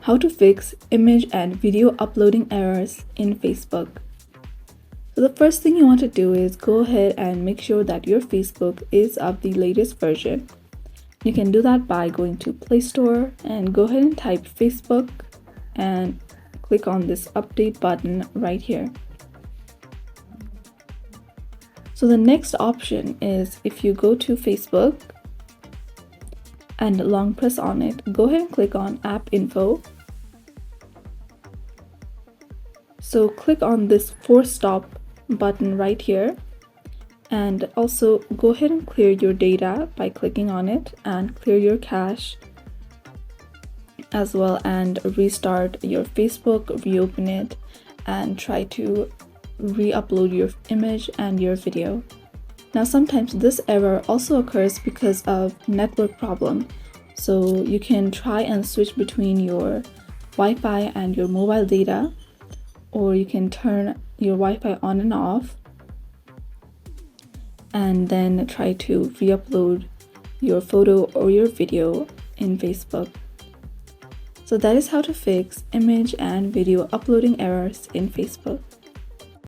How to fix image and video uploading errors in Facebook. So the first thing you want to do is go ahead and make sure that your Facebook is of the latest version. You can do that by going to Play Store and go ahead and type Facebook and click on this update button right here. So the next option is, if you go to Facebook and long press on it, go ahead and click on App Info. So click on this force stop button right here, and also go ahead and clear your data by clicking on it, and clear your cache as well, and restart your Facebook, reopen it, and try to re-upload your image and your video. Now sometimes this error also occurs because of network problem, so you can try and switch between your Wi-Fi and your mobile data, or you can turn your Wi-Fi on and off and then try to re-upload your photo or your video in Facebook. So that is how to fix image and video uploading errors in Facebook.